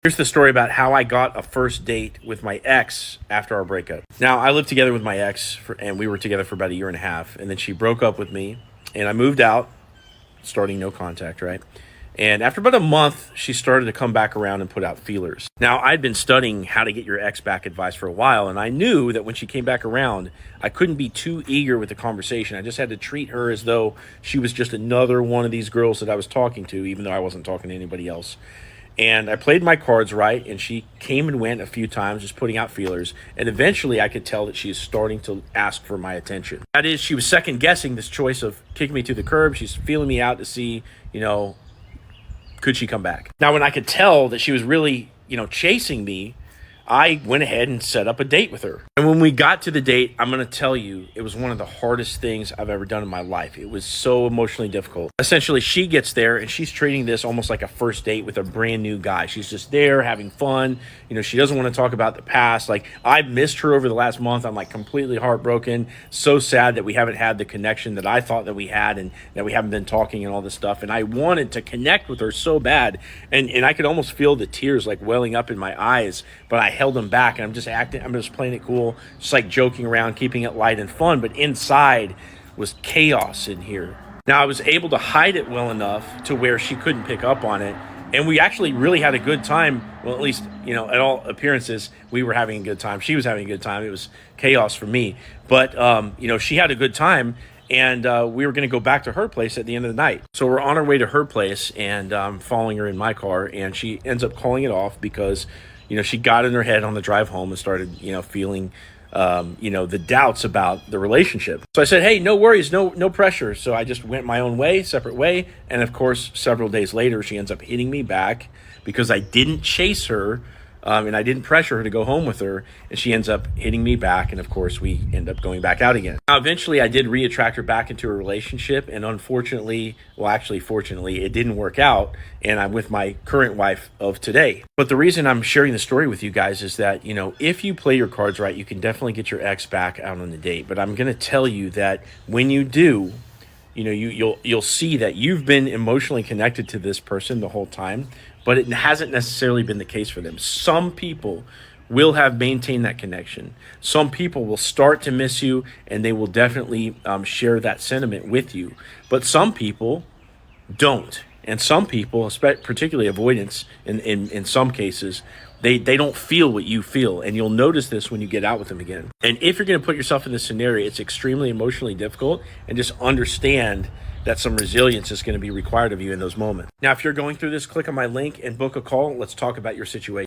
Here's the story about how I got a first date with my ex after our breakup. Now, I lived together with my ex, and we were together for about a year and a half. And then she broke up with me, and I moved out, starting no contact, right? And after about a month, she started to come back around and put out feelers. Now, I'd been studying how to get your ex back advice for a while, and I knew that when she came back around, I couldn't be too eager with the conversation. I just had to treat her as though she was just another one of these girls that I was talking to, even though I wasn't talking to anybody else. And I played my cards right, and she came and went a few times, just putting out feelers. And eventually I could tell that she is starting to ask for my attention. That is, she was second guessing this choice of kicking me to the curb. She's feeling me out to see, could she come back? Now, when I could tell that she was really, chasing me, I went ahead and set up a date with her. And when we got to the date, I'm going to tell you, it was one of the hardest things I've ever done in my life. It was so emotionally difficult. Essentially, she gets there and she's treating this almost like a first date with a brand new guy. She's just there having fun. She doesn't want to talk about the past. Like, I missed her over the last month. I'm like completely heartbroken. So sad that we haven't had the connection that I thought that we had, and that we haven't been talking and all this stuff. And I wanted to connect with her so bad. And I could almost feel the tears like welling up in my eyes, but I held them back, and I'm just playing it cool, just like joking around, keeping it light and fun. But inside was chaos in here. Now, I was able to hide it well enough to where she couldn't pick up on it. And we actually really had a good time. Well, at least, at all appearances, we were having a good time. She was having a good time. It was chaos for me. But, she had a good time. And we were going to go back to her place at the end of the night. So we're on our way to her place, and I'm following her in my car. And she ends up calling it off because, she got in her head on the drive home and started, feeling, the doubts about the relationship. So I said, hey, no worries, no pressure. So I just went my own way, separate way. And of course, several days later, she ends up hitting me back because I didn't chase her. And I didn't pressure her to go home with her, and she ends up hitting me back, and of course we end up going back out again. Now, eventually I did re-attract her back into a relationship, and fortunately, it didn't work out, and I'm with my current wife of today. But the reason I'm sharing the story with you guys is that, if you play your cards right, you can definitely get your ex back out on the date. But I'm going to tell you that when you do, you'll see that you've been emotionally connected to this person the whole time, but it hasn't necessarily been the case for them. Some people will have maintained that connection. Some people will start to miss you, and they will definitely share that sentiment with you. But some people don't. And some people, particularly avoidance in some cases, they don't feel what you feel. And you'll notice this when you get out with them again. And if you're going to put yourself in this scenario, it's extremely emotionally difficult. And just understand that some resilience is going to be required of you in those moments. Now, if you're going through this, click on my link and book a call. Let's talk about your situation.